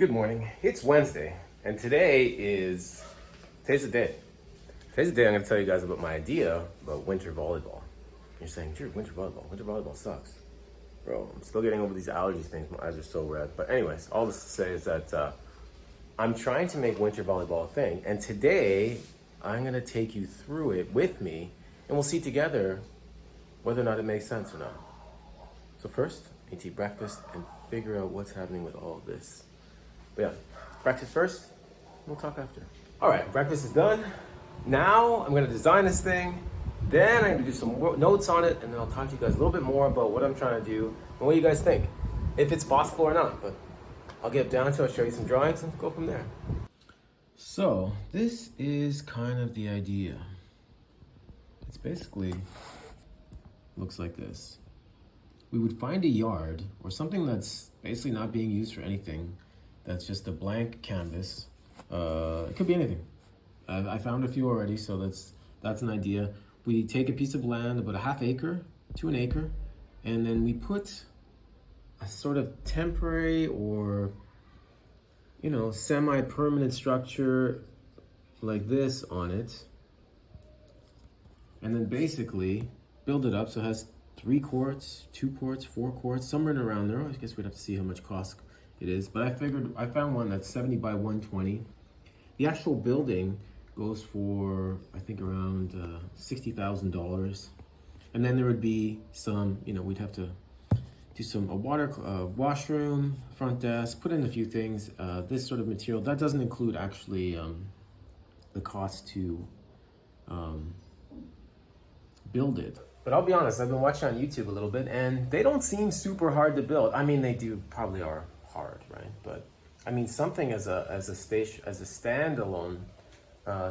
Good morning. It's Wednesday, and today's the day. Today's the day I'm going to tell you guys about my idea about winter volleyball. You're saying, Drew, winter volleyball. Winter volleyball sucks. Bro, I'm still getting over these allergies things. My eyes are so red. But anyways, all this to say is that I'm trying to make winter volleyball a thing, and today I'm going to take you through it with me, and we'll see together whether or not it makes sense or not. So first, I need to eat breakfast and figure out what's happening with all of this. But yeah, breakfast first, we'll talk after. All right, breakfast is done. Now I'm gonna design this thing, then I'm gonna do some notes on it, and then I'll talk to you guys a little bit more about what I'm trying to do and what you guys think, if it's possible or not. But I'll get down to it, I'll show you some drawings and go from there. So this is kind of the idea. It's basically looks like this. We would find a yard or something that's basically not being used for anything. That's just a blank canvas. It could be anything. I found a few already, so that's an idea. We take a piece of land, about a half acre to an acre, and then we put a sort of temporary or, semi-permanent structure like this on it. And then basically build it up so it has 3 courts, 2 courts, 4 courts, somewhere around there. I guess we'd have to see how much cost it is, but I found one that's 70 by 120. The actual building goes for, I think, around $60,000. And then there would be some, we'd have to do a washroom, front desk, put in a few things. This sort of material, that doesn't include actually the cost to build it. But I'll be honest, I've been watching on YouTube a little bit, and they don't seem super hard to build. I mean, they probably are hard, right? But I mean, something as a standalone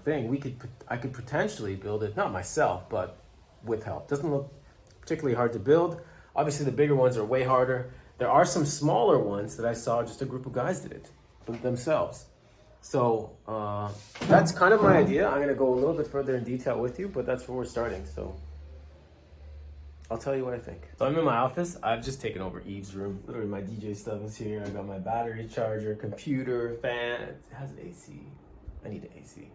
thing, I could potentially build it, not myself, but with help. Doesn't look particularly hard to build. Obviously, the bigger ones are way harder. There are some smaller ones that I saw just a group of guys did it themselves. So that's kind of my idea. I'm gonna go a little bit further in detail with you, but that's where we're starting. So I'll tell you what I think. So I'm in my office. I've just taken over Eve's room. Literally my DJ stuff is here. I got my battery charger, computer, fan. It has an AC. I need an AC.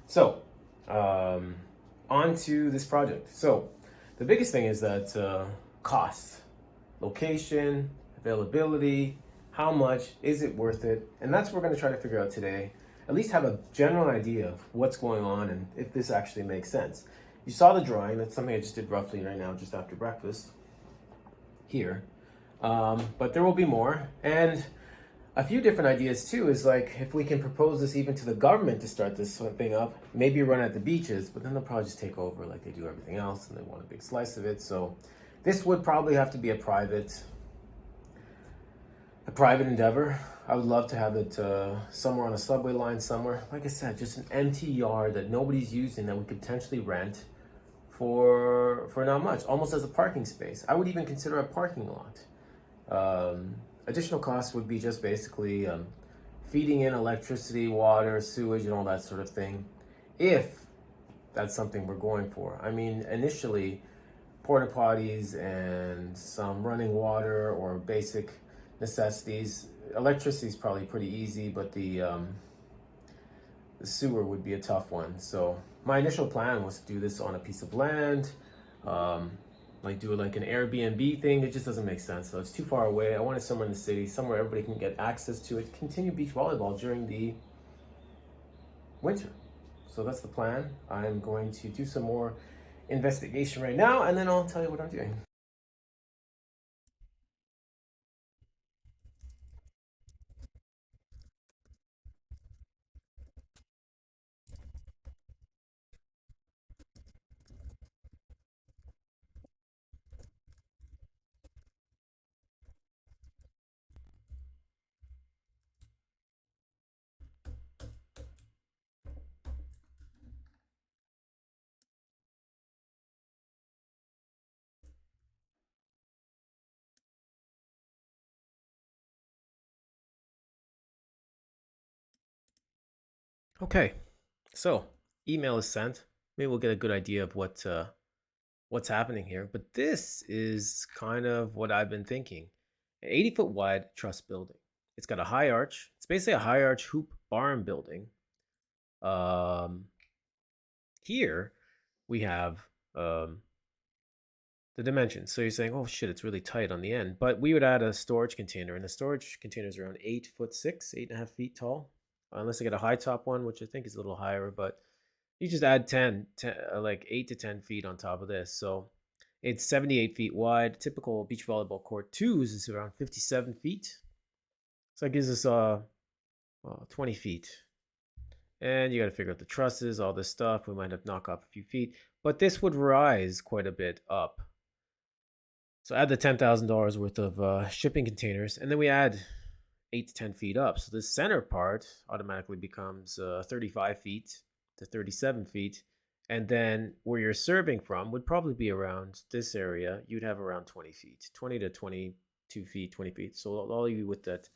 So on to this project. So the biggest thing is that cost, location, availability, how much, is it worth it? And that's what we're gonna try to figure out today. At least have a general idea of what's going on and if this actually makes sense. You saw the drawing. That's something I just did roughly right now, just after breakfast here. But there will be more. And a few different ideas too is like, if we can propose this even to the government to start this thing up, maybe run at the beaches, but then they'll probably just take over like they do everything else and they want a big slice of it. So this would probably have to be a private endeavor. I would love to have it somewhere on a subway line somewhere. Like I said, just an empty yard that nobody's using that we could potentially rent for not much, almost as a parking space. I would even consider a parking lot. Additional costs would be just basically feeding in electricity, water, sewage, and all that sort of thing, if that's something we're going for. I mean, initially, porta potties and some running water or basic necessities. Electricity is probably pretty easy, but the sewer would be a tough one. So my initial plan was to do this on a piece of land, like do it like an Airbnb thing. It just doesn't make sense. So it's too far away. I wanted somewhere in the city, somewhere everybody can get access to it, continue beach volleyball during the winter. So that's the plan. I'm going to do some more investigation right now, and then I'll tell you what I'm doing. Okay, so email is sent. Maybe we'll get a good idea of what's happening here. But this is kind of what I've been thinking: an 80-foot wide truss building. It's got a high arch. It's basically a high arch hoop barn building. Um, Here we have um, the dimensions. So you're saying, oh shit, it's really tight on the end. But we would add a storage container, and the storage container is around 8'6", 8.5 feet tall. Unless I get a high top one, which I think is a little higher, but you just add 10, like 8 to 10 feet on top of this. So it's 78 feet wide. Typical beach volleyball court twos is around 57 feet. So that gives us 20 feet. And you got to figure out the trusses, all this stuff. We might have to knock off a few feet, but this would rise quite a bit up. So add the $10,000 worth of shipping containers, and then we add 8 to 10 feet up. So the center part automatically becomes 35 feet to 37 feet. And then where you're serving from would probably be around this area. You'd have around 20 feet, 20 to 22 feet, 20 feet. So all of you with that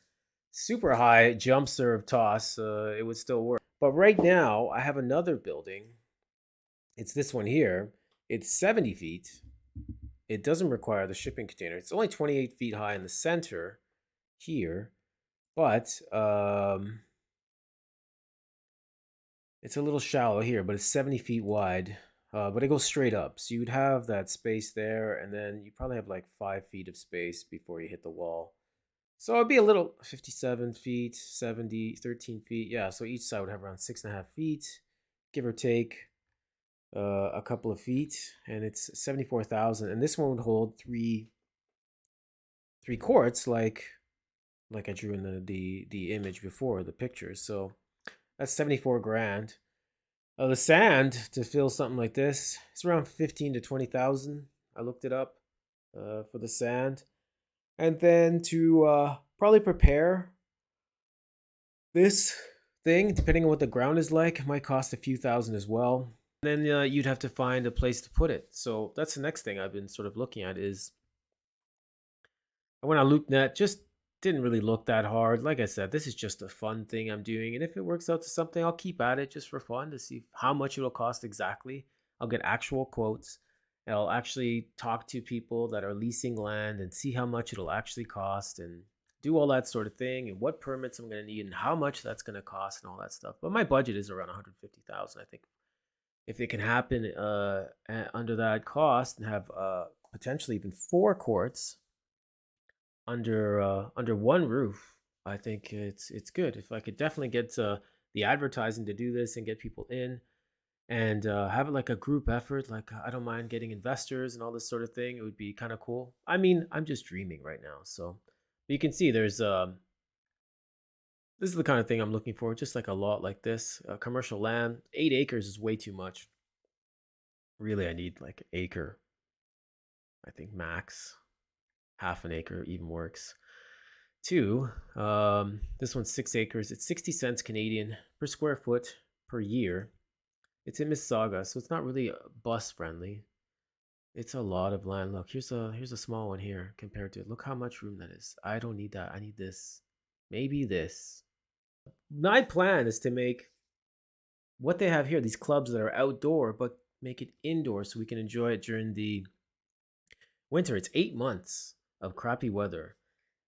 super high jump serve toss, it would still work. But right now, I have another building. It's this one here. It's 70 feet. It doesn't require the shipping container. It's only 28 feet high in the center here, but it's a little shallow here, but it's 70 feet wide. But it goes straight up. So you'd have that space there, and then you probably have like 5 feet of space before you hit the wall. So it'd be a little 57 feet, 70, 13 feet. Yeah, so each side would have around 6.5 feet, give or take a couple of feet, and it's 74,000. And this one would hold three courts, like I drew in the image before, the pictures. So that's 74 grand. The sand to fill something like this, it's around 15 to 20,000. I looked it up for the sand. And then to probably prepare this thing, depending on what the ground is like, it might cost a few thousand as well. And then you'd have to find a place to put it. So that's the next thing I've been sort of looking at is I went on LoopNet, just didn't really look that hard. Like I said, this is just a fun thing I'm doing. And if it works out to something, I'll keep at it just for fun to see how much it'll cost exactly. I'll get actual quotes. And I'll actually talk to people that are leasing land and see how much it'll actually cost and do all that sort of thing and what permits I'm going to need and how much that's going to cost and all that stuff. But my budget is around 150,000. I think if it can happen under that cost and have potentially even 4 courts under one roof, I think it's good. If I could definitely get the advertising to do this and get people in and have it like a group effort, like I don't mind getting investors and all this sort of thing, it would be kind of cool. I mean, I'm just dreaming right now. So you can see there's this is the kind of thing I'm looking for, just like a lot like this. Commercial land, 8 acres is way too much. Really, I need like an acre. I think max. Half an acre even works. 2, this one's 6 acres. It's 60 cents Canadian per square foot per year. It's in Mississauga, so it's not really bus friendly. It's a lot of land. Look, here's a small one here compared to it. Look how much room that is. I don't need that. I need this. Maybe this. My plan is to make what they have here, these clubs that are outdoor, but make it indoor so we can enjoy it during the winter. It's 8 months of crappy weather,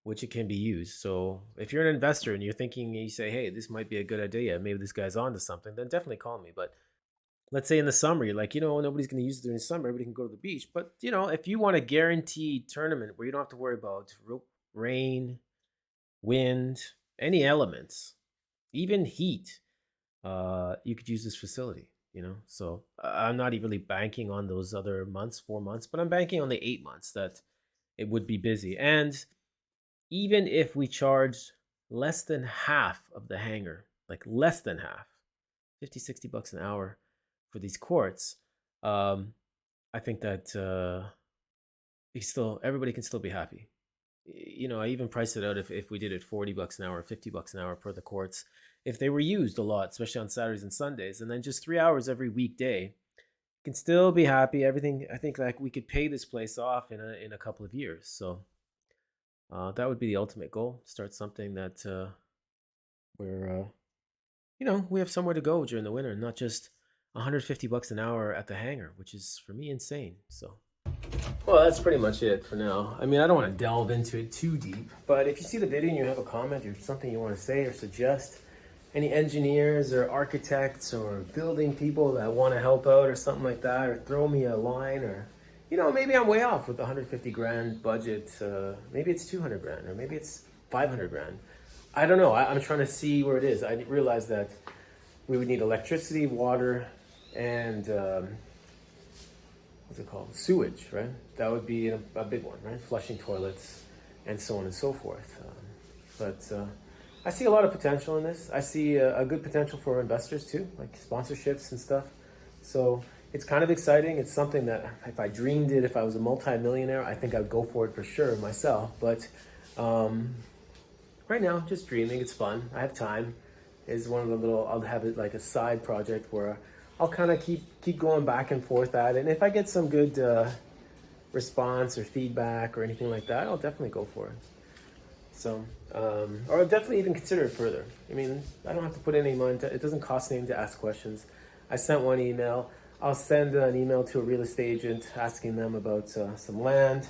which it can be used. So if you're an investor and you're thinking, you say, hey, this might be a good idea, maybe this guy's on to something, then definitely call me. But let's say in the summer, you're like, nobody's going to use it during the summer. Everybody can go to the beach. But, if you want a guaranteed tournament where you don't have to worry about rain, wind, any elements, even heat, you could use this facility, So I'm not even really banking on those other months, 4 months, but I'm banking on the 8 months that it would be busy. And even if we charge less than half of the hangar, like less than half, 50, 60 bucks an hour for these courts, I think that everybody can still be happy. I even priced it out if we did it 40 bucks an hour, 50 bucks an hour per the courts, if they were used a lot, especially on Saturdays and Sundays, and then just 3 hours every weekday, can still be happy. Everything, I think, like we could pay this place off in a couple of years. So that would be the ultimate goal. Start something that where we have somewhere to go during the winter, not just 150 bucks an hour at the hangar, which is for me insane. So Well, that's pretty much it for now. I mean, I don't want to delve into it too deep, but if you see the video and you have a comment or something you want to say or suggest, any engineers or architects or building people that want to help out or something like that, or throw me a line, or, you know, maybe I'm way off with the 150 grand budget. Maybe it's 200 grand, or maybe it's 500 grand. I don't know. I'm trying to see where it is. I realize that we would need electricity, water, and what's it called? Sewage, right? That would be a big one, right? Flushing toilets and so on and so forth. But I see a lot of potential in this. I see a good potential for investors too, like sponsorships and stuff. So it's kind of exciting. It's something that if I dreamed it, if I was a multi-millionaire, I think I'd go for it for sure myself. But right now, I'm just dreaming. It's fun. I have time. Is one of the little, I'll have it like a side project where I'll kind of keep going back and forth at it. And if I get some good response or feedback or anything like that, I'll definitely go for it. So, or I'll definitely even consider it further. I mean, I don't have to put any money. It doesn't cost anything to ask questions. I sent one email. I'll send an email to a real estate agent asking them about some land.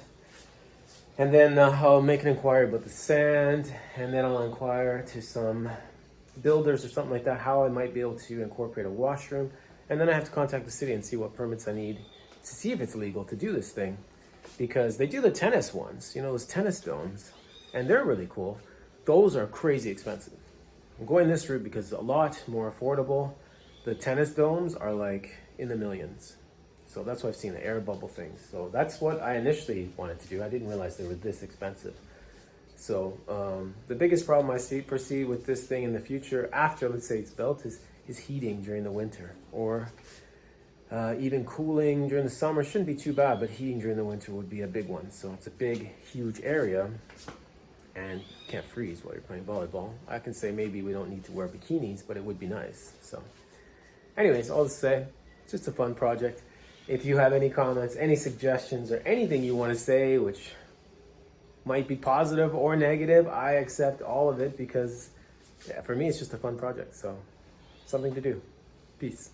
And then I'll make an inquiry about the sand. And then I'll inquire to some builders or something like that how I might be able to incorporate a washroom. And then I have to contact the city and see what permits I need to see if it's legal to do this thing. Because they do the tennis ones, you know, those tennis domes, and they're really cool. Those are crazy expensive. I'm going this route because it's a lot more affordable. The tennis domes are like in the millions. So that's why I've seen the air bubble things. So that's what I initially wanted to do. I didn't realize they were this expensive. So the biggest problem I foresee with this thing in the future, after let's say it's built, is heating during the winter, or even cooling during the summer. Shouldn't be too bad, but heating during the winter would be a big one. So it's a big, huge area, and you can't freeze while you're playing volleyball. I can say maybe we don't need to wear bikinis, but it would be nice. So anyways, all to say, it's just a fun project. If you have any comments, any suggestions, or anything you want to say, which might be positive or negative, I accept all of it because, yeah, for me, it's just a fun project. So something to do. Peace.